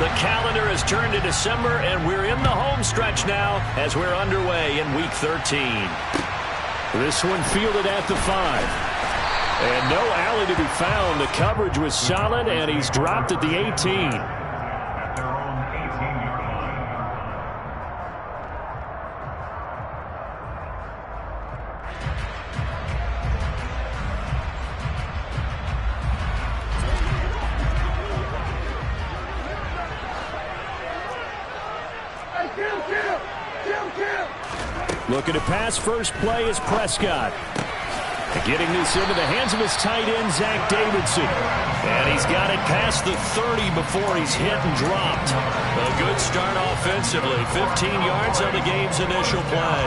The calendar has turned to December, and we're in the home stretch now as we're underway in Week 13. This one fielded at the 5. And no alley to be found. The coverage was solid, and he's dropped at the 18. Looking to pass, first play is Prescott. Getting this into the hands of his tight end, Zach Davidson. And he's got it past the 30 before he's hit and dropped. A good start offensively. 15 yards on the game's initial play.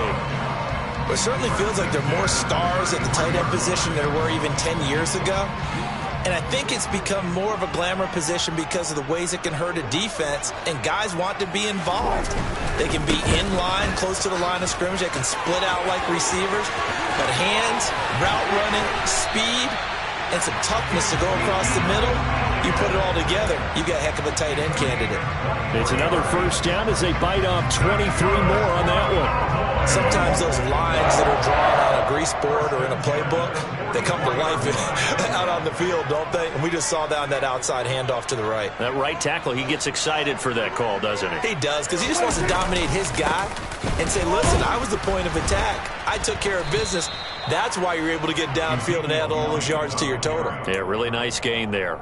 It certainly feels like there are more stars at the tight end position than there were even 10 years ago. And I think it's become more of a glamour position because of the ways it can hurt a defense, and guys want to be involved. They can be in line, close to the line of scrimmage. They can split out like receivers. But hands, route running, speed, and some toughness to go across the middle, you put it all together, you got a heck of a tight end candidate. It's another first down as they bite off 23 more on that one. Sometimes those lines that are drawn on a grease board or in a playbook, they come to life out on the field, don't they? And we just saw that on that outside handoff to the right. That right tackle, he gets excited for that call, doesn't he? He does, because he just wants to dominate his guy and say, listen, I was the point of attack. I took care of business. That's why you're able to get downfield and add all those yards to your total. Yeah, really nice gain there.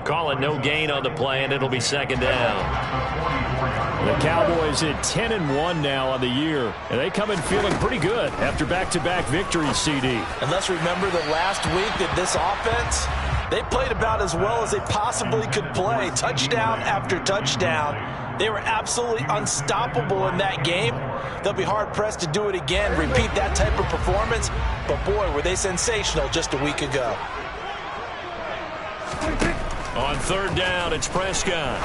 Call it no gain on the play, and it'll be second down. The Cowboys at 10-1 now on the year, and they come in feeling pretty good after back-to-back victories, CD. And let's remember that last week that this offense, they played about as well as they possibly could play. Touchdown after touchdown. They were absolutely unstoppable in that game. They'll be hard-pressed to do it again, repeat that type of performance. But, boy, were they sensational just a week ago. On third down, it's Prescott.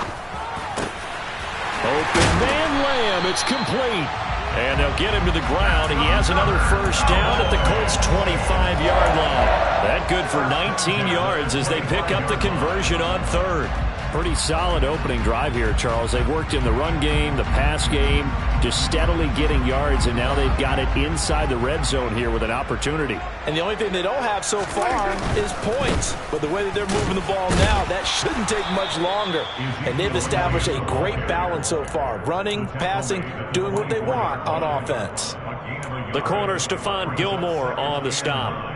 Open man Lamb, it's complete. And they'll get him to the ground. He has another first down at the Colts' 25-yard line. That good for 19 yards as they pick up the conversion on third. Pretty solid opening drive here, Charles. They've worked in the run game, the pass game, just steadily getting yards, and now they've got it inside the red zone here with an opportunity. And the only thing they don't have so far is points. But the way that they're moving the ball now, that shouldn't take much longer. And they've established a great balance so far. Running, passing, doing what they want on offense. The corner, Stephon Gilmore on the stop.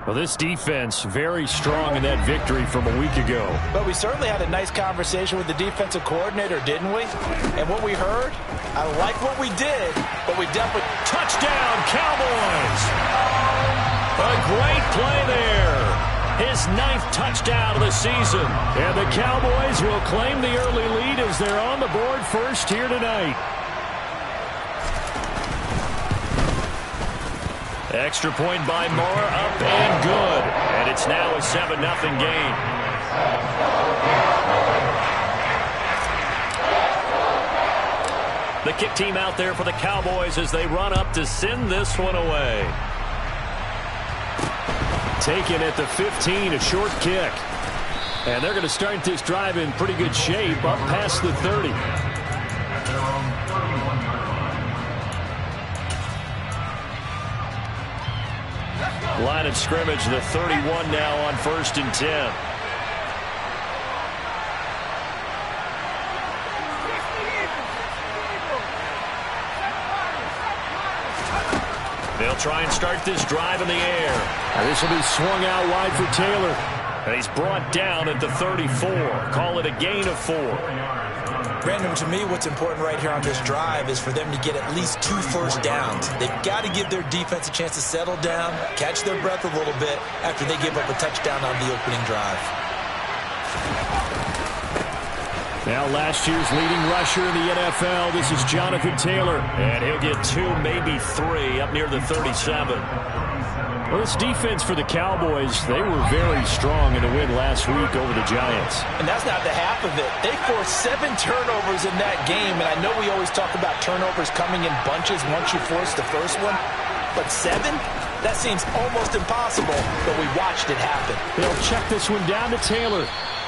Well, this defense very strong in that victory from a week ago. But we certainly had a nice conversation with the defensive coordinator, didn't we? And what we heard, I like what we did, but we definitely... Touchdown, Cowboys! A great play there. His 9th touchdown of the season. And the Cowboys will claim the early lead as they're on the board first here tonight. Extra point by Moore, up and good. And it's now a 7-0 game. The kick team out there for the Cowboys as they run up to send this one away. Taken at the 15, a short kick. And they're going to start this drive in pretty good shape up past the 30. Line of scrimmage, the 31 now on 1st and 10. They'll try and start this drive in the air. Now this will be swung out wide for Taylor. And he's brought down at the 34. Call it a gain of 4. Brandon, to me, what's important right here on this drive is for them to get at least 2 first downs. They've got to give their defense a chance to settle down, catch their breath a little bit after they give up a touchdown on the opening drive. Now last year's leading rusher in the NFL, this is Jonathan Taylor. And he'll get 2, maybe 3, up near the 37. Well, this defense for the Cowboys, they were very strong in the win last week over the Giants. And that's not the half of it. They forced 7 turnovers in that game, and I know we always talk about turnovers coming in bunches once you force the first one, but 7? That seems almost impossible, but we watched it happen. They'll check this one down to Taylor.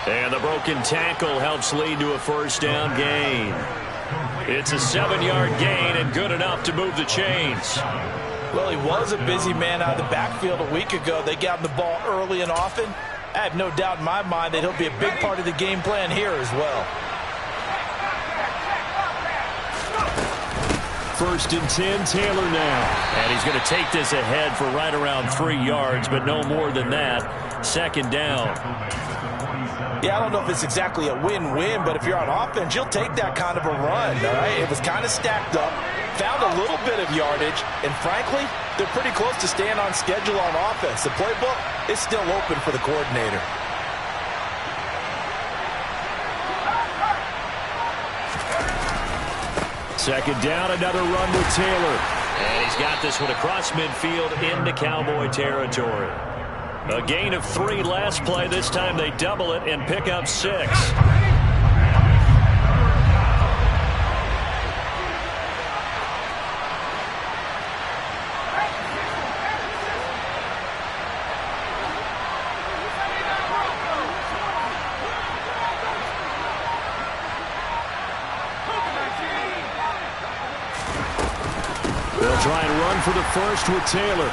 And the broken tackle helps lead to a first down gain. It's a 7-yard gain and good enough to move the chains. Well, he was a busy man out of the backfield a week ago. They got him the ball early and often. I have no doubt in my mind that he'll be a big part of the game plan here as well. First and 10, Taylor now. And he's going to take this ahead for right around 3 yards, but no more than that. Second down. Yeah, I don't know if it's exactly a win-win, but if you're on offense, you'll take that kind of a run, all right? It was kind of stacked up, found a little bit of yardage, and frankly, they're pretty close to staying on schedule on offense. The playbook is still open for the coordinator. Second down, another run with Taylor. And he's got this one across midfield into Cowboy territory. A gain of 3 last play. This time they double it and pick up 6. They'll try and run for the first with Taylor.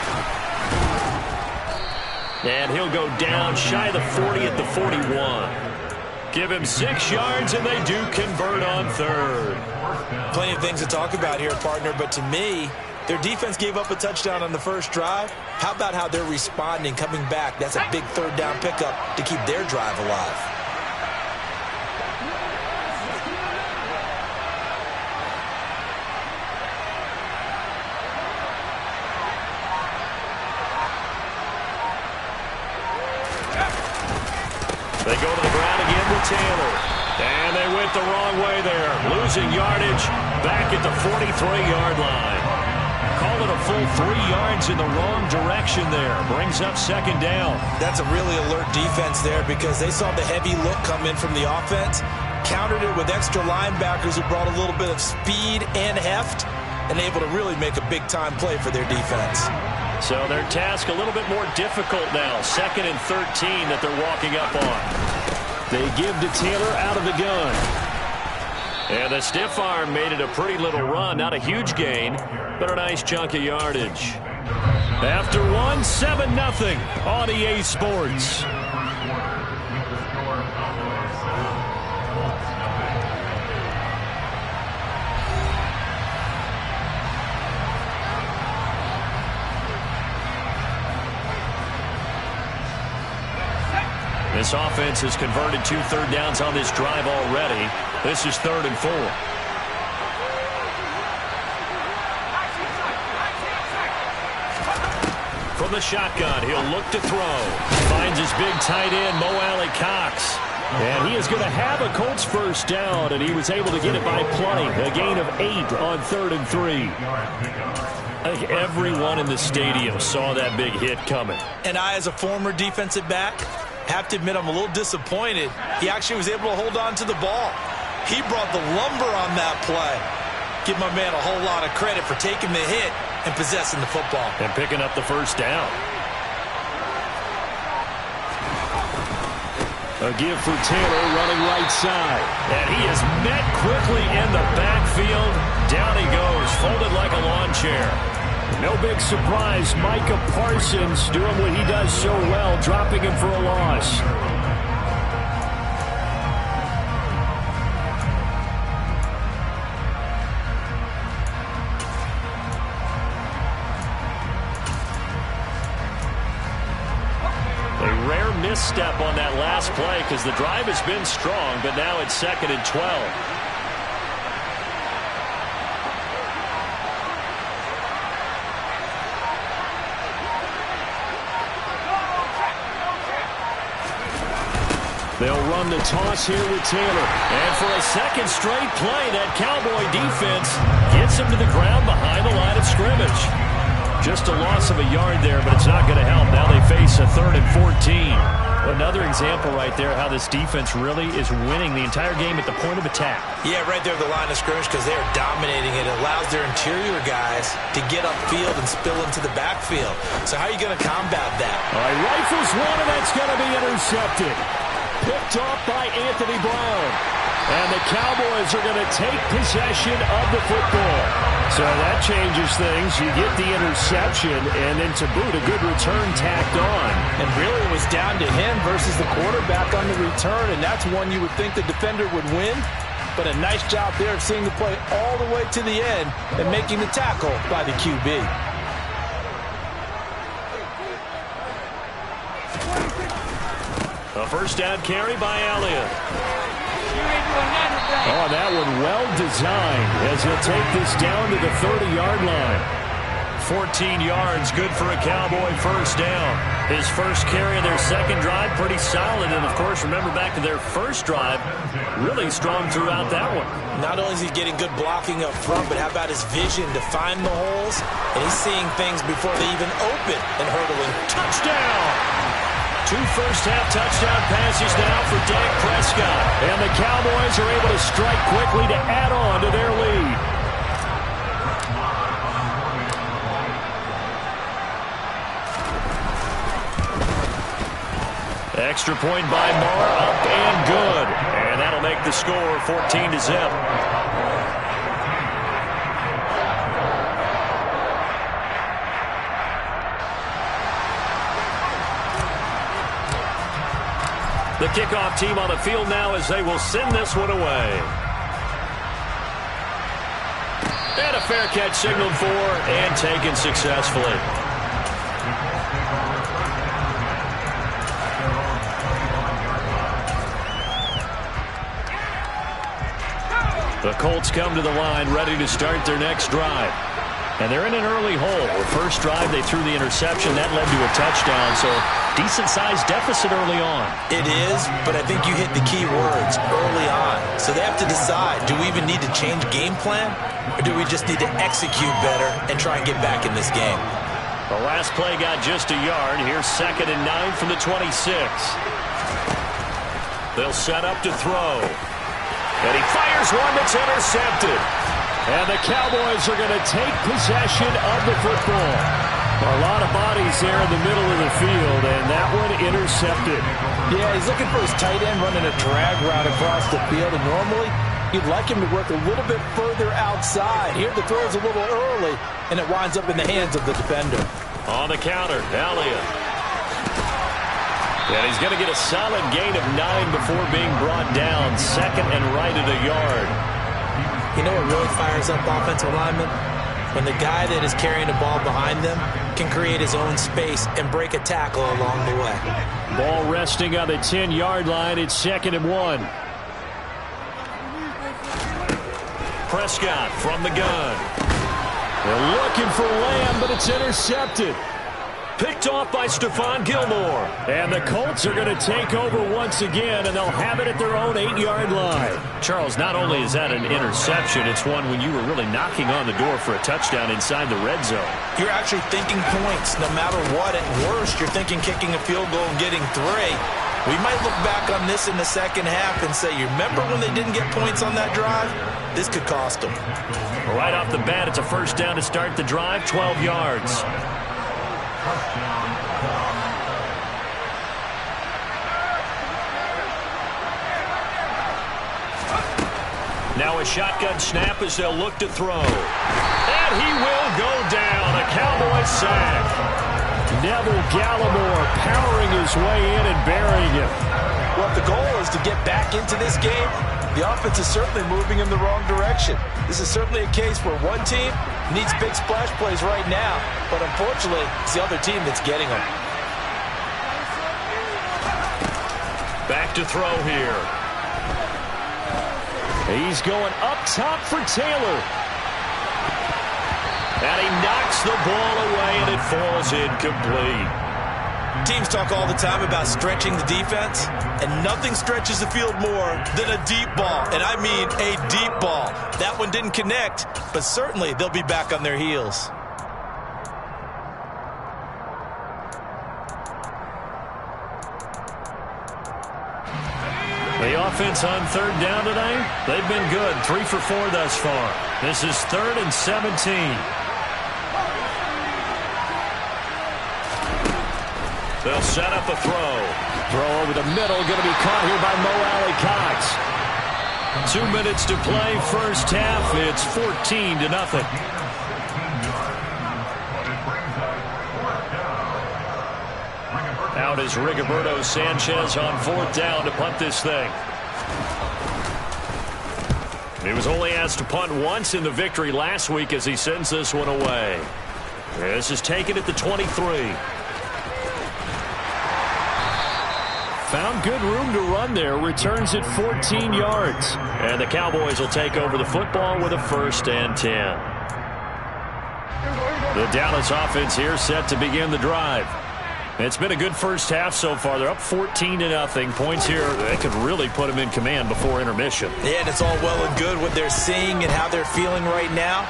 And he'll go down shy of the 40 at the 41. Give him 6 yards, and they do convert on third. Plenty of things to talk about here, partner, but to me, their defense gave up a touchdown on the first drive. How about how they're responding, coming back? That's a big third down pickup to keep their drive alive. They go to the ground again with Taylor. And they went the wrong way there. Losing yardage back at the 43-yard line. Call it a full 3 yards in the wrong direction there. Brings up second down. That's a really alert defense there because they saw the heavy look come in from the offense, countered it with extra linebackers who brought a little bit of speed and heft, and able to really make a big-time play for their defense. So their task a little bit more difficult now. 2nd and 13 that they're walking up on. They give to Taylor out of the gun. And the stiff arm made it a pretty little run. Not a huge gain, but a nice chunk of yardage. After 1, 7-0 on EA Sports. This offense has converted 2 third downs on this drive already. This is 3rd and 4. From the shotgun, he'll look to throw. Finds his big tight end, Mo Alley-Cox. And he is going to have a Colts first down, and he was able to get it by plenty. A gain of 8 on 3rd and 3. I think everyone in the stadium saw that big hit coming. And I, as a former defensive back, have to admit I'm a little disappointed. He actually was able to hold on to the ball. He brought the lumber on that play. Give my man a whole lot of credit for taking the hit and possessing the football. And picking up the first down. A give for Taylor running right side. And he is met quickly in the backfield. Down he goes, folded like a lawn chair. No big surprise, Micah Parsons doing what he does so well, dropping him for a loss. A rare misstep on that last play because the drive has been strong, but now it's 2nd and 12. They'll run the toss here with Taylor. And for a second straight play, that Cowboy defense gets him to the ground behind the line of scrimmage. Just a loss of a yard there, but it's not going to help. Now they face a 3rd and 14. Another example right there how this defense really is winning the entire game at the point of attack. Yeah, right there at the line of scrimmage because they are dominating it. It allows their interior guys to get upfield and spill into the backfield. So how are you going to combat that? All right, rifles one, and that's going to be intercepted. picked off by Anthony Brown. And the Cowboys are going to take possession of the football. So that changes things. You get the interception, and then to boot, a good return tacked on. And really it was down to him versus the quarterback on the return, and that's one you would think the defender would win. But a nice job there of seeing the play all the way to the end and making the tackle by the QB. A first down carry by Elliott. Oh, that one well designed as he'll take this down to the 30-yard line. 14 yards, good for a Cowboy first down. His first carry of their second drive, pretty solid. And, of course, remember back to their first drive, really strong throughout that one. Not only is he getting good blocking up front, but how about his vision to find the holes? And he's seeing things before they even open and hurdling. Touchdown! 2 first-half touchdown passes now for Dak Prescott. And the Cowboys are able to strike quickly to add on to their lead. Extra point by Marr, up and good. And that'll make the score 14-0. The kickoff team on the field now as they will send this one away. And a fair catch signaled for and taken successfully. The Colts come to the line ready to start their next drive. And they're in an early hole. The first drive, they threw the interception. That led to a touchdown, so decent-sized deficit early on. It is, but I think you hit the key words, early on. So they have to decide, do we even need to change game plan? Or do we just need to execute better and try and get back in this game? The last play got just a yard. Here's 2nd and 9 from the 26. They'll set up to throw. And he fires one that's intercepted. And the Cowboys are going to take possession of the football. A lot of bodies there in the middle of the field, and that one intercepted. Yeah, he's looking for his tight end running a drag route across the field, and normally you'd like him to work a little bit further outside. Here the throw is a little early, and it winds up in the hands of the defender. On the counter, Elliott. And he's going to get a solid gain of 9 before being brought down. 2nd and right at a yard. You know what really fires up offensive linemen? When the guy that is carrying the ball behind them can create his own space and break a tackle along the way. Ball resting on the 10-yard line. It's 2nd and 1. Prescott from the gun. They're looking for Lamb, but it's intercepted. Picked off by Stephon Gilmore. And the Colts are going to take over once again, and they'll have it at their own 8-yard line. Charles, not only is that an interception, it's one when you were really knocking on the door for a touchdown inside the red zone. You're actually thinking points no matter what. At worst, you're thinking kicking a field goal and getting 3. We might look back on this in the second half and say, you remember when they didn't get points on that drive? This could cost them. Right off the bat, it's a first down to start the drive, 12 yards. Now a shotgun snap as they'll look to throw. And he will go down. A Cowboys sack. Neville Gallimore powering his way in and burying him. Well, if the goal is to get back into this game, the offense is certainly moving in the wrong direction. This is certainly a case where one team needs big splash plays right now, but unfortunately, it's the other team that's getting them. Back to throw here. He's going up top for Taylor. And he knocks the ball away, and it falls incomplete. Teams talk all the time about stretching the defense, and nothing stretches the field more than a deep ball, and I mean a deep ball. That one didn't connect, but certainly they'll be back on their heels. The offense on 3rd down tonight, they've been good. 3 for 4 thus far. This is 3rd and 17. They'll set up a throw. Throw over the middle, going to be caught here by Mo Alley Cox. 2 minutes to play, first half. It's 14-0. Out is Rigoberto Sanchez on fourth down to punt this thing. He was only asked to punt once in the victory last week as he sends this one away. This is taken at the 23. Found good room to run there. Returns it 14 yards. And the Cowboys will take over the football with a 1st and 10. The Dallas offense here set to begin the drive. It's been a good first half so far. They're up 14-0. Points here, they could really put them in command before intermission. Yeah, and it's all well and good what they're seeing and how they're feeling right now.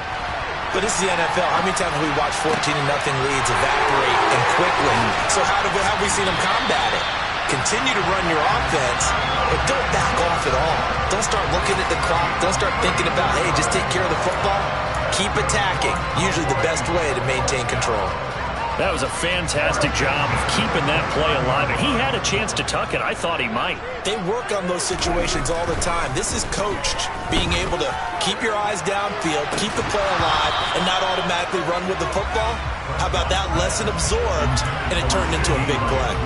But this is the NFL. How many times have we watched 14-0 leads evaporate and quickly? So how have we seen them combat it? Continue to run your offense, but don't back off at all. Don't start looking at the clock. Don't start thinking about, hey, just take care of the football. Keep attacking. Usually the best way to maintain control. That was a fantastic job of keeping that play alive. And he had a chance to tuck it. I thought he might. They work on those situations all the time. This is coached, being able to keep your eyes downfield, keep the play alive, and not automatically run with the football. How about that? Lesson absorbed, and it turned into a big play.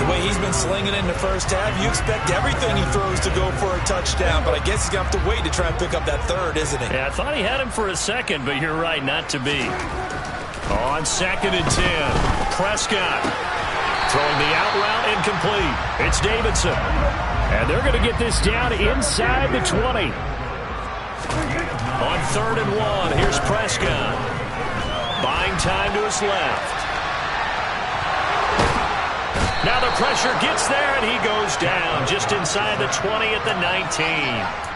The way he's been slinging in the first half, you expect everything he throws to go for a touchdown, but I guess he's going to have to wait to try and pick up that third, isn't he? Yeah, I thought he had him for a second, but you're right, not to be. On 2nd and 10, Prescott throwing the out route incomplete. It's Davidson. And they're going to get this down inside the 20. On 3rd and 1, here's Prescott. Buying time to his left. Now the pressure gets there, and he goes down just inside the 20 at the 19.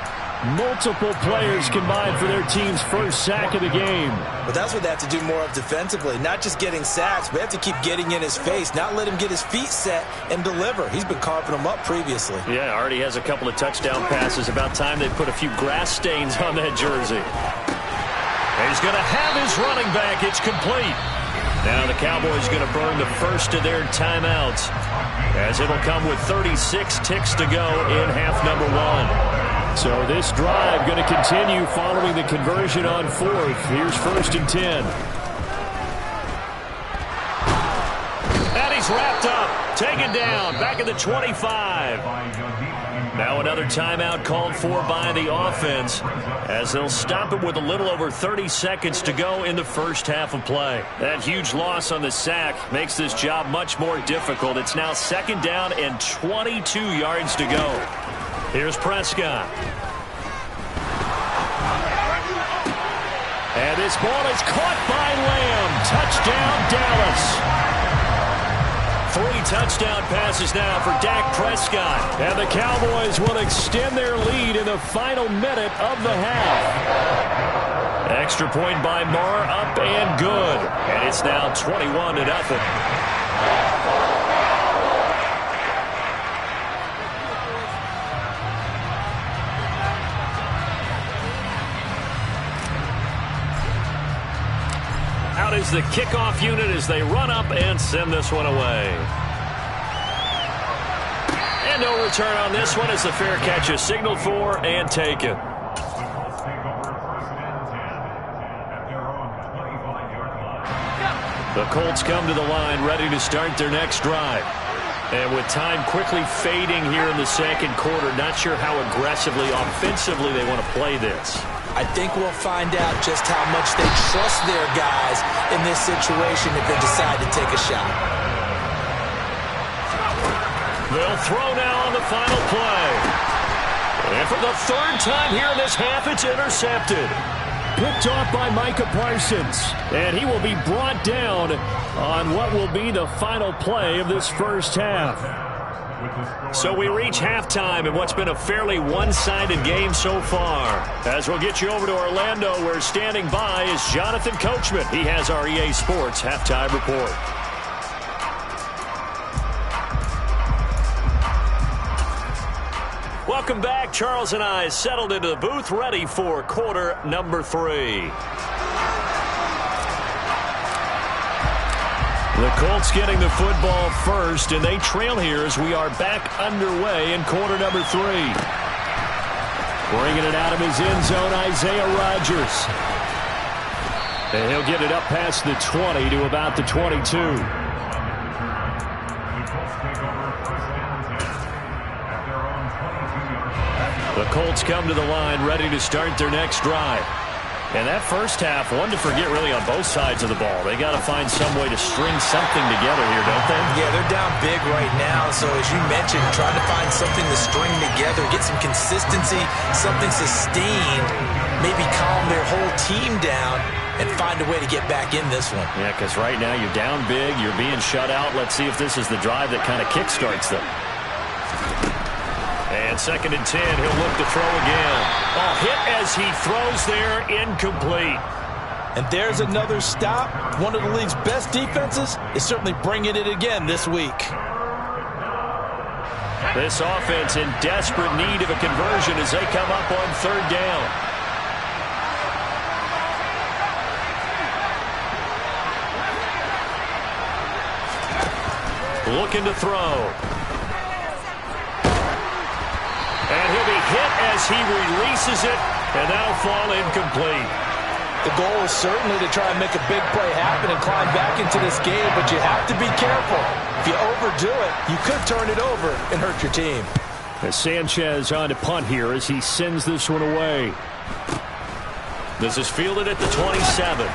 Multiple players combined for their team's first sack of the game. But that's what they have to do more of defensively. Not just getting sacks, but they have to keep getting in his face, not let him get his feet set and deliver. He's been carving them up previously. Yeah, already has a couple of touchdown passes. About time they put a few grass stains on that jersey. He's going to have his running back. It's complete. Now the Cowboys going to burn the first of their timeouts, as it'll come with 36 ticks to go in half number 1. So this drive going to continue following the conversion on 4th. Here's 1st and 10. And he's wrapped up, taken down, back at the 25. Now another timeout called for by the offense, as they'll stop it with a little over 30 seconds to go in the first half of play. That huge loss on the sack makes this job much more difficult. It's now 2nd down and 22 yards to go. Here's Prescott. And this ball is caught by Lamb. Touchdown, Dallas. 3 touchdown passes now for Dak Prescott. And the Cowboys will extend their lead in the final minute of the half. Extra point by Marr, up and good. And it's now 21-0. Out is the kickoff unit as they run up and send this one away. And no return on this one as the fair catch is signaled for and taken. The Colts come to the line ready to start their next drive. And with time quickly fading here in the second quarter, not sure how aggressively, offensively they want to play this. I think we'll find out just how much they trust their guys in this situation if they decide to take a shot. They'll throw now on the final play. And for the 3rd time here in this half, it's intercepted. Picked off by Micah Parsons. And he will be brought down on what will be the final play of this first half. So we reach halftime in what's been a fairly one-sided game so far. As we'll get you over to Orlando, where standing by is Jonathan Coachman. He has our EA Sports halftime report. Welcome back. Charles and I settled into the booth, ready for quarter number 3. The Colts getting the football first, and they trail here as we are back underway in quarter number 3. Bringing it out of his end zone, Isaiah Rodgers. And he'll get it up past the 20 to about the 22. The Colts come to the line ready to start their next drive. And that first half, one to forget really on both sides of the ball. They got to find some way to string something together here, don't they? Yeah, they're down big right now. So as you mentioned, trying to find something to string together, get some consistency, something sustained, maybe calm their whole team down and find a way to get back in this one. Yeah, because right now you're down big, you're being shut out. Let's see if this is the drive that kind of kickstarts them. And 2nd and 10, he'll look to throw again. Oh, hit as he throws there, incomplete. And there's another stop. One of the league's best defenses is certainly bringing it again this week. This offense in desperate need of a conversion as they come up on 3rd down. Looking to throw. And he'll be hit as he releases it, and that'll fall incomplete. The goal is certainly to try and make a big play happen and climb back into this game, but you have to be careful. If you overdo it, you could turn it over and hurt your team. As Sanchez on to punt here as he sends this one away. This is fielded at the 27.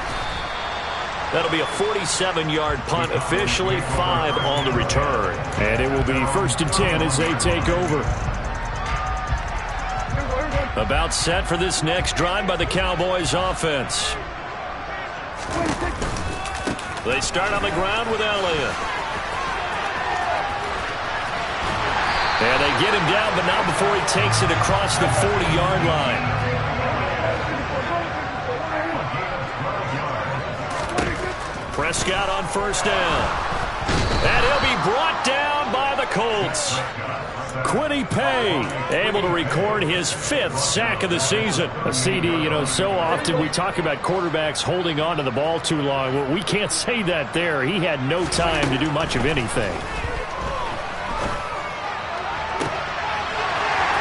That'll be a 47-yard punt, officially 5 on the return. And it will be 1st and 10 as they take over. About set for this next drive by the Cowboys offense. They start on the ground with Elliott. And they get him down, but not before he takes it across the 40-yard line. Prescott on 1st down. And he'll be brought down by the Colts. Quiddy Pay able to record his 5th sack of the season. A CD, you know, so often we talk about quarterbacks holding on to the ball too long. Well, we can't say that there. He had no time to do much of anything.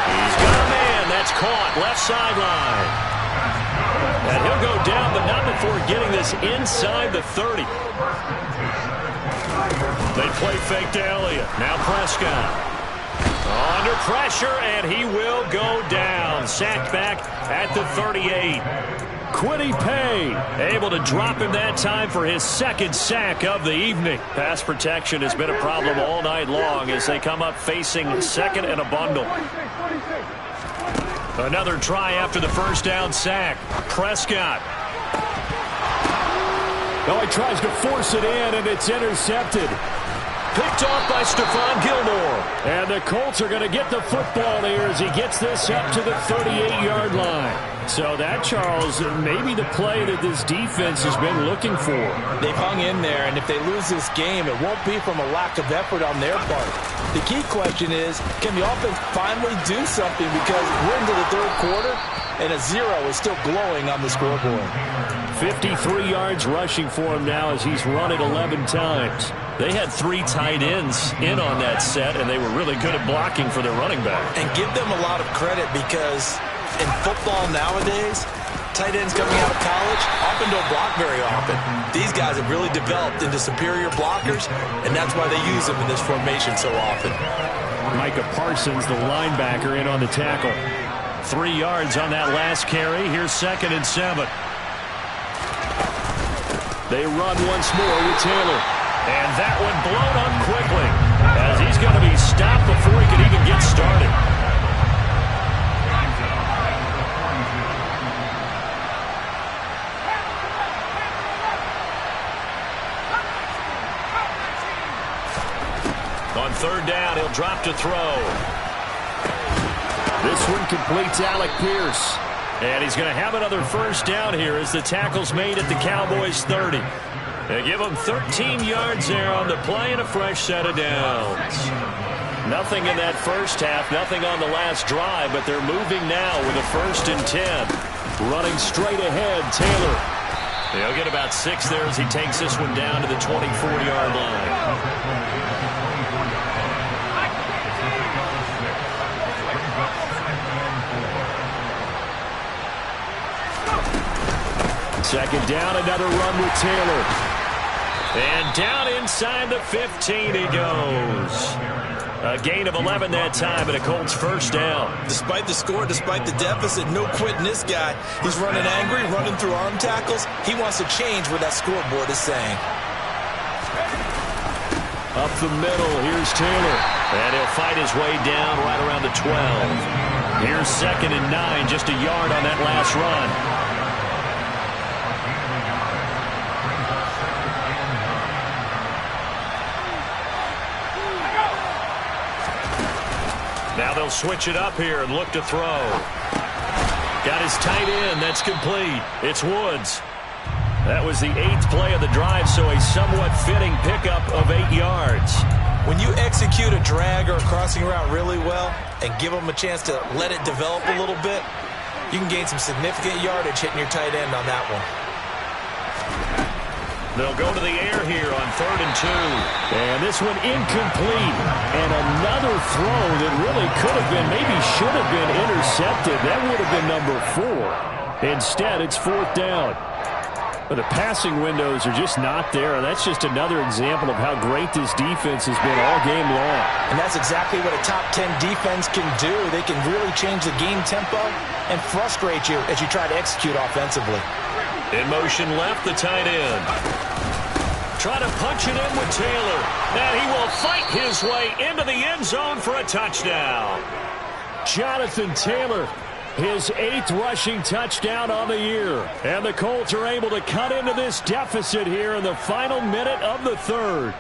He's got a man. That's caught. Left sideline. And he'll go down, but not before getting this inside the 30. They play fake to Elliott. Now Prescott. Under pressure, and he will go down. Sacked back at the 38. Quiddy Pay able to drop him that time for his 2nd sack of the evening. Pass protection has been a problem all night long as they come up facing 2nd and a bundle. Another try after the 1st down sack. Prescott. Oh, he tries to force it in, and it's intercepted. Picked off by Stephon Gilmore. And the Colts are going to get the football here as he gets this up to the 38-yard line. So that, Charles, maybe the play that this defense has been looking for. They've hung in there, and if they lose this game, it won't be from a lack of effort on their part. The key question is, can the offense finally do something? Because we're into the 3rd quarter, and a 0 is still glowing on the scoreboard. 53 yards rushing for him now as he's run it 11 times. They had 3 tight ends in on that set, and they were really good at blocking for their running back. And give them a lot of credit because in football nowadays, tight ends coming out of college often don't block very often. These guys have really developed into superior blockers, and that's why they use them in this formation so often. Micah Parsons, the linebacker, in on the tackle. 3 yards on that last carry. Here's 2nd and 7. They run once more with Taylor. And that one blown up quickly as he's going to be stopped before he can even get started. On 3rd down, he'll drop to throw. This one completes Alec Pierce. And he's going to have another 1st down here as the tackle's made at the Cowboys 30. They give him 13 yards there on the play and a fresh set of downs. Nothing in that first half, nothing on the last drive, but they're moving now with a 1st and 10. Running straight ahead, Taylor. He'll get about 6 there as he takes this one down to the 24-yard line. Second down, another run with Taylor. And down inside the 15 he goes. A gain of 11 that time, and a Colts first down. Despite the score, despite the deficit, no quitting this guy. He's running angry, running through arm tackles. He wants to change what that scoreboard is saying. Up the middle, here's Taylor. And he'll fight his way down right around the 12. Here's 2nd and 9, just a yard on that last run. Now they'll switch it up here and look to throw. Got his tight end. That's complete. It's Woods. That was the 8th play of the drive, so a somewhat fitting pickup of 8 yards. When you execute a drag or a crossing route really well and give them a chance to let it develop a little bit, you can gain some significant yardage hitting your tight end on that one. They'll go to the air here on 3rd and 2. And this one incomplete. And another throw that really could have been, maybe should have been intercepted. That would have been number 4. Instead, it's 4th down. But the passing windows are just not there. And that's just another example of how great this defense has been all game long. And that's exactly what a top 10 defense can do. They can really change the game tempo and frustrate you as you try to execute offensively. In motion left, the tight end. Try to punch it in with Taylor. And he will fight his way into the end zone for a touchdown. Jonathan Taylor, his 8th rushing touchdown on the year. And the Colts are able to cut into this deficit here in the final minute of the 3rd.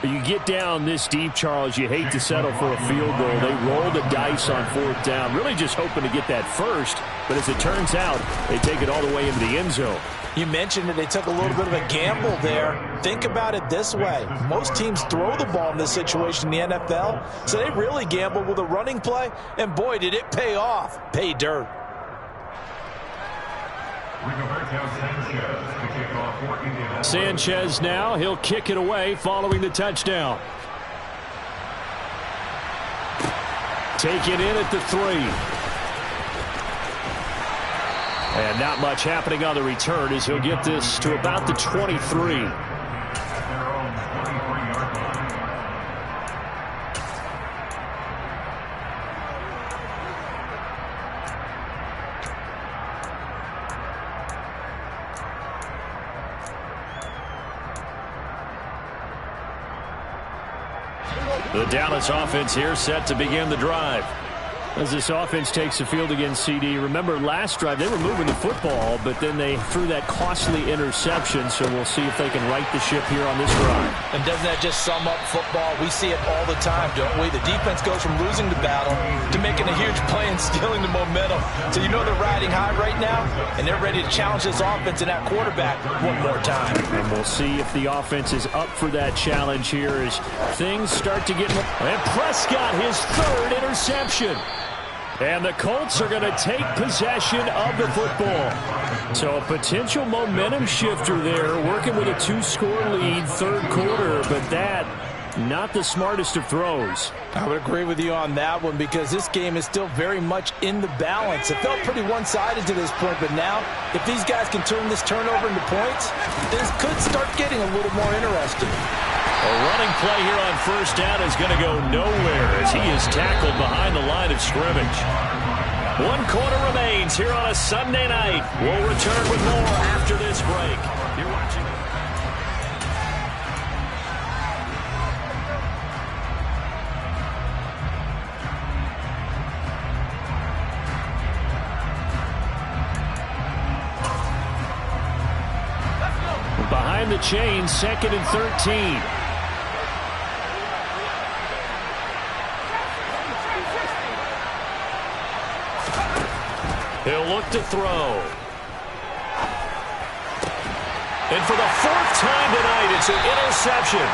You get down this deep, Charles, you hate to settle for a field goal. They roll the dice on 4th down, really just hoping to get that first. But as it turns out, they take it all the way into the end zone. You mentioned that they took a little bit of a gamble there. Think about it this way. Most teams throw the ball in this situation in the NFL, so they really gambled with a running play, and boy, did it pay off. Pay dirt. Sanchez now, he'll kick it away following the touchdown. Take it in at the 3. And not much happening on the return as he'll get this to about the 23. The Dallas offense here set to begin the drive. As this offense takes the field against CD, remember last drive they were moving the football, but then they threw that costly interception, so we'll see if they can right the ship here on this drive. And doesn't that just sum up football? We see it all the time, don't we? The defense goes from losing the battle to making a huge play and stealing the momentum. So you know they're riding high right now, and they're ready to challenge this offense and that quarterback one more time. And we'll see if the offense is up for that challenge here as things start to get... And Prescott, his 3rd interception. And the Colts are going to take possession of the football. So a potential momentum shifter there, working with a 2-score lead, 3rd quarter, but that, not the smartest of throws. I would agree with you on that one because this game is still very much in the balance. It felt pretty one-sided to this point, but now, if these guys can turn this turnover into points, this could start getting a little more interesting. A running play here on 1st down is going to go nowhere as he is tackled behind the line of scrimmage. 1 quarter remains here on a Sunday night. We'll return with more after this break. You're watching. Behind the chain, 2nd and 13. He'll look to throw. And for the 4th time tonight, it's an interception.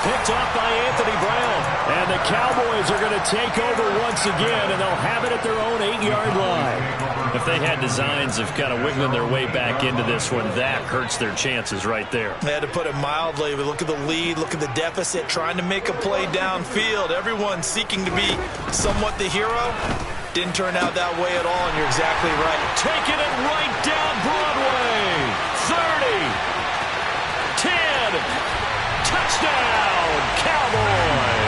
Picked off by Anthony Brown. And the Cowboys are going to take over once again, and they'll have it at their own 8-yard line. If they had designs of kind of wiggling their way back into this one, that hurts their chances right there. They had to put it mildly, but look at the lead, look at the deficit, trying to make a play downfield. Everyone seeking to be somewhat the hero. Didn't turn out that way at all, and you're exactly right. Taking it right down Broadway. 30. 10. Touchdown, Cowboys.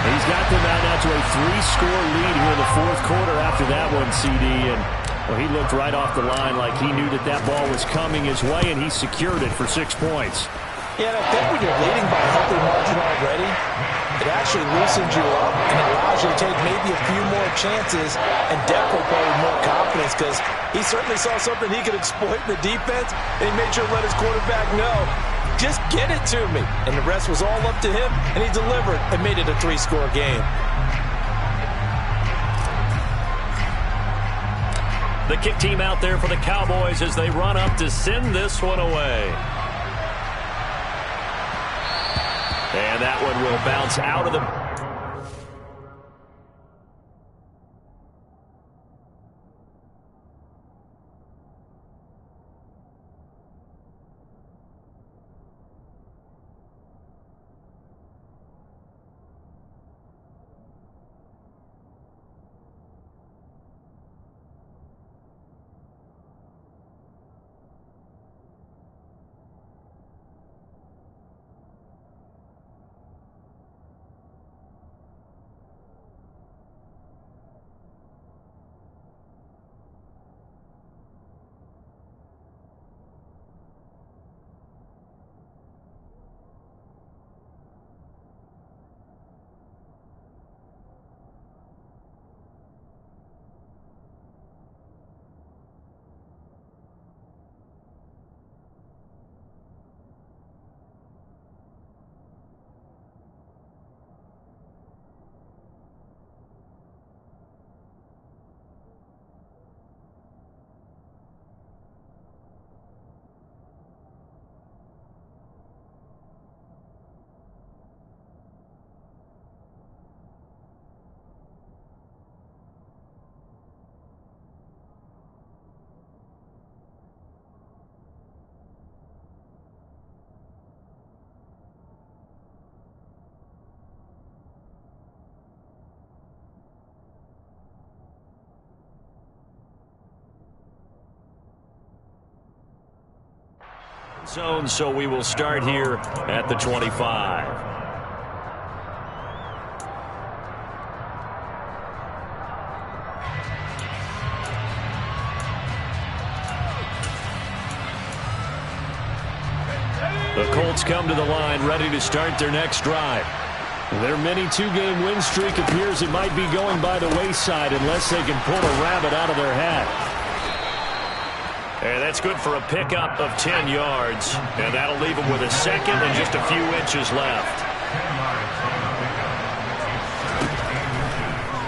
He's got them out now to a 3-score lead here in the fourth quarter after that one, CD. And well, he looked right off the line like he knew that that ball was coming his way, and he secured it for 6 points. Yeah, and I think when you're leading by a healthy margin already, it actually loosens you up and allows you to take maybe a few more chances and definitely play with more confidence, because he certainly saw something he could exploit in the defense, and he made sure to let his quarterback know, just get it to me. And the rest was all up to him, and he delivered and made it a 3-score game. The kick team out there for the Cowboys as they run up to send this one away. And that one will bounce out of the... zone, so we will start here at the 25. The Colts come to the line ready to start their next drive. Their mini 2-game win streak appears it might be going by the wayside unless they can pull a rabbit out of their hat. And that's good for a pickup of 10 yards. And that'll leave them with a second and just a few inches left.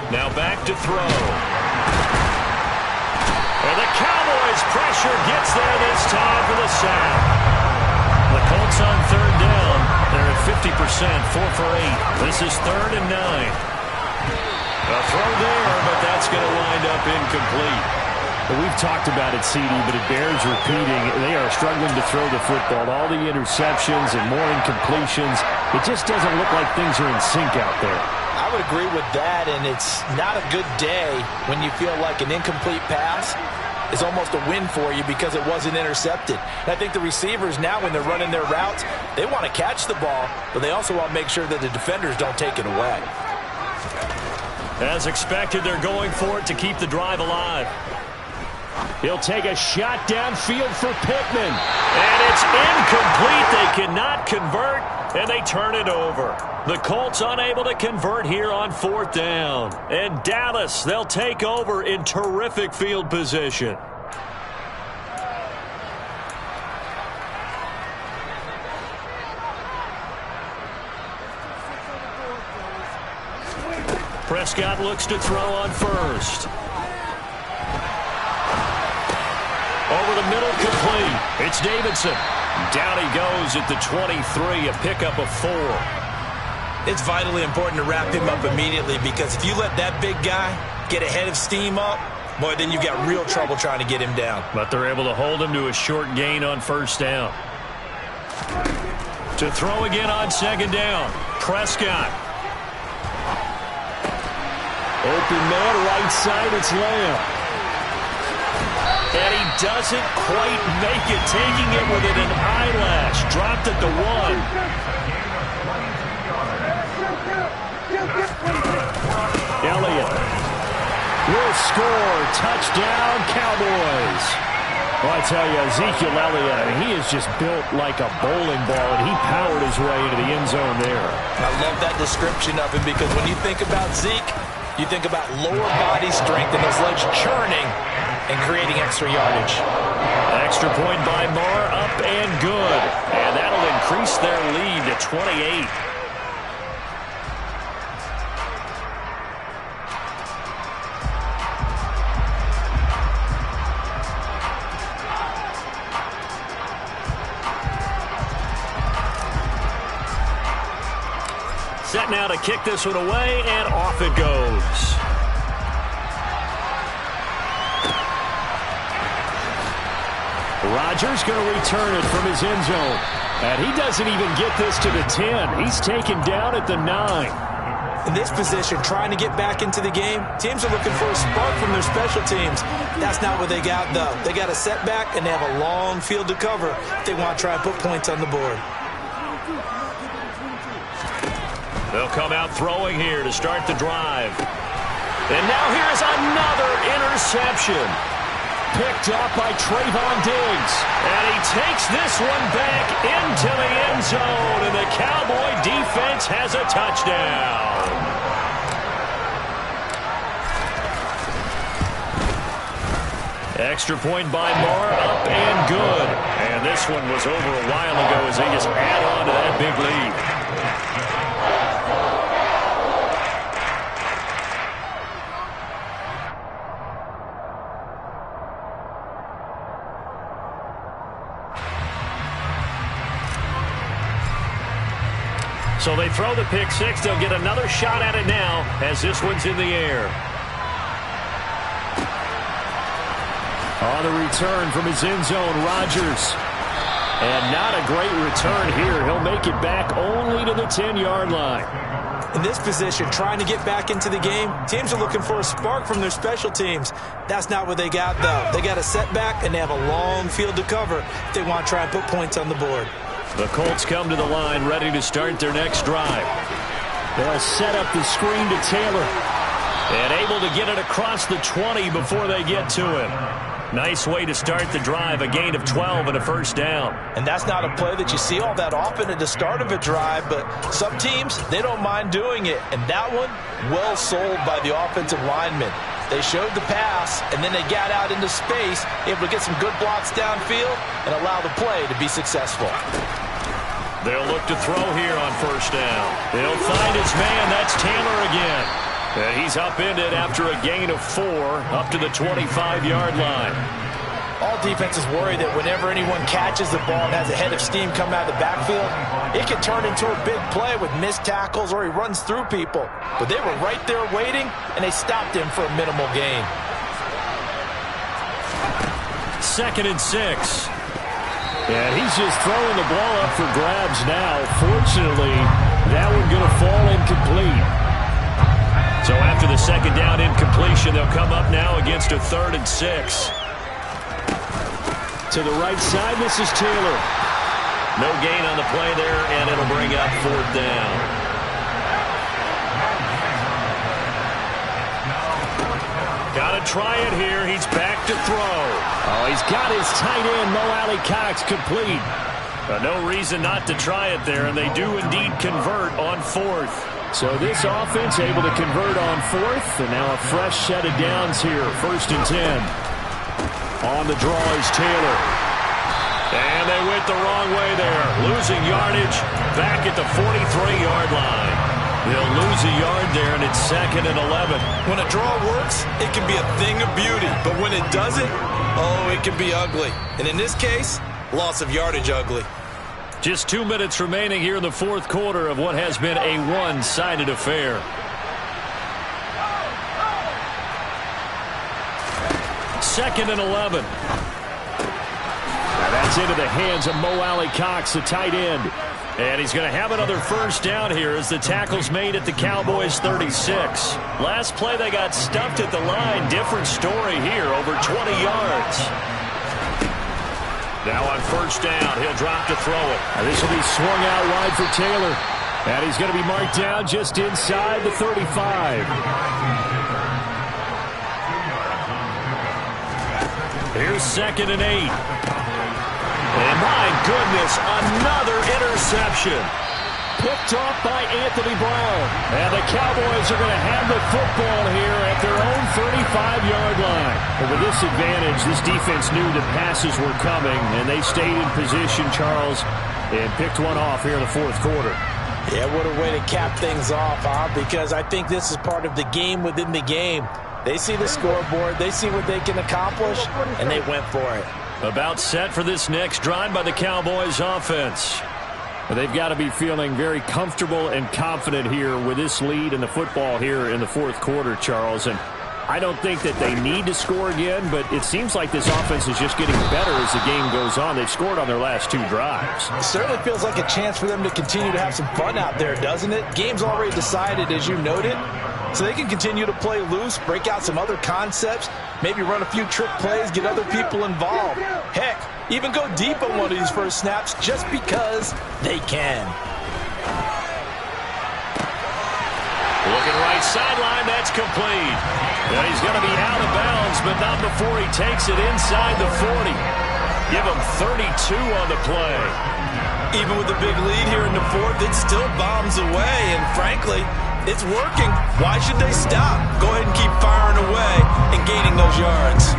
Now back to throw. And the Cowboys pressure gets there this time for the sack. The Colts on third down. They're at 50%, 4 for 8. This is 3rd and 9. A throw there, but that's going to wind up incomplete. Well, we've talked about it, CD, but it bears repeating. They are struggling to throw the football. All the interceptions and more incompletions. It just doesn't look like things are in sync out there. I would agree with that, and it's not a good day when you feel like an incomplete pass is almost a win for you because it wasn't intercepted. And I think the receivers now, when they're running their routes, they want to catch the ball, but they also want to make sure that the defenders don't take it away. As expected, they're going for it to keep the drive alive. He'll take a shot downfield for Pittman. And it's incomplete. They cannot convert, and they turn it over. The Colts unable to convert here on 4th down. And Dallas, they'll take over in terrific field position. Prescott looks to throw on first. Over the middle, complete. It's Davidson. Down he goes at the 23, a pickup of 4. It's vitally important to wrap him up immediately, because if you let that big guy get a head of steam up, boy, then you've got real trouble trying to get him down. But they're able to hold him to a short gain on first down. To throw again on second down, Prescott. Open man, right side, it's Lamb. And he doesn't quite make it, taking it within an eyelash. Dropped at the 1. Elliott will score. Touchdown, Cowboys. Well, I tell you, Ezekiel Elliott, I mean, he is just built like a bowling ball, and he powered his way into the end zone there. I love that description of him, because when you think about Zeke, you think about lower body strength and those legs churning and creating extra yardage. Extra point by Moore, up and good. And that'll increase their lead to 28. Set now to kick this one away, and off it goes. Rodgers going to return it from his end zone. And he doesn't even get this to the 10. He's taken down at the 9. In this position, trying to get back into the game, teams are looking for a spark from their special teams. That's not what they got, though. They got a setback, and they have a long field to cover if they want to try and put points on the board. They'll come out throwing here to start the drive. And now here's another interception. Picked up by Trayvon Diggs. And he takes this one back into the end zone. And the Cowboy defense has a touchdown. Extra point by Moore, up and good. And this one was over a while ago as they just add on to that big lead. So they throw the pick six. They'll get another shot at it now as this one's in the air. On the return from his end zone, Rodgers. And not a great return here. He'll make it back only to the 10-yard line. In this position, trying to get back into the game, teams are looking for a spark from their special teams. That's not what they got, though. They got a setback, and they have a long field to cover if they want to try and put points on the board. The Colts come to the line ready to start their next drive. They'll set up the screen to Taylor. And able to get it across the 20 before they get to him. Nice way to start the drive, a gain of 12 and a first down. And that's not a play that you see all that often at the start of a drive, but some teams, they don't mind doing it. And that one, well sold by the offensive lineman. They showed the pass, and then they got out into space, able to get some good blocks downfield and allow the play to be successful. They'll look to throw here on first down. They'll find his man. That's Taylor again. And he's upended after a gain of 4 up to the 25-yard line. All defenses worry that whenever anyone catches the ball and has a head of steam come out of the backfield, it can turn into a big play with missed tackles or he runs through people. But they were right there waiting, and they stopped him for a minimal gain. 2nd and 6. And he's just throwing the ball up for grabs now. Fortunately, that one going to fall incomplete. So after the second down incompletion, they'll come up now against a 3rd and 6. To the right side, this is Taylor. No gain on the play there, and it'll bring up 4th down. Got to try it here. He's back to throw. Oh, he's got his tight end, Mo Alley-Cox, complete. No reason not to try it there, and they do indeed convert on 4th. So this offense able to convert on 4th, and now a fresh set of downs here, 1st and 10. On the draw is Taylor. And they went the wrong way there. Losing yardage back at the 43-yard line. They'll lose a yard there, and it's 2nd and 11. When a draw works, it can be a thing of beauty. But when it doesn't, oh, it can be ugly. And in this case, loss of yardage ugly. Just 2 minutes remaining here in the fourth quarter of what has been a one-sided affair. Second and 11. Now that's into the hands of Mo Alley-Cox, the tight end. And he's going to have another first down here as the tackle's made at the Cowboys 36. Last play they got stuffed at the line. Different story here, over 20 yards. Now on first down, he'll drop to throw it. Now this will be swung out wide for Taylor. And he's going to be marked down just inside the 35. Here's second and 8. And my goodness, another interception. Picked off by Anthony Brown. And the Cowboys are going to have the football here at their own 35-yard line. And with this advantage, this defense knew the passes were coming, and they stayed in position, Charles, and picked one off here in the fourth quarter. Yeah, what a way to cap things off, huh? Because I think this is part of the game within the game. They see the scoreboard, they see what they can accomplish, and they went for it. About set for this next drive by the Cowboys offense. They've got to be feeling very comfortable and confident here with this lead in the football here in the fourth quarter, Charles. And I don't think that they need to score again, but it seems like this offense is just getting better as the game goes on. They've scored on their last 2 drives. It certainly feels like a chance for them to continue to have some fun out there, doesn't it? Game's already decided, as you noted. So they can continue to play loose, break out some other concepts, maybe run a few trick plays, get other people involved. Heck, even go deep on one of these first snaps just because they can. Looking right sideline, that's complete. And he's going to be out of bounds, but not before he takes it inside the 40. Give him 32 on the play. Even with the big lead here in the fourth, it still bombs away, and frankly, it's working. Why should they stop? Go ahead and keep firing away and gaining those yards.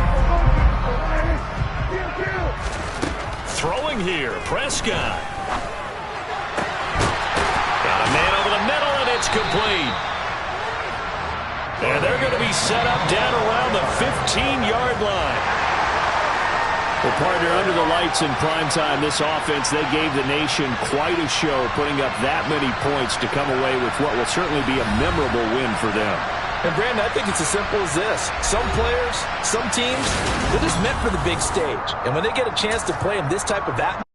Throwing here, Prescott. Got a man over the middle, and it's complete. And they're going to be set up down around the 15-yard line. Well, partner, under the lights in primetime, this offense, they gave the nation quite a show, putting up that many points to come away with what will certainly be a memorable win for them. And, Brandon, I think it's as simple as this. Some players, some teams, they're just meant for the big stage. And when they get a chance to play in this type of atmosphere,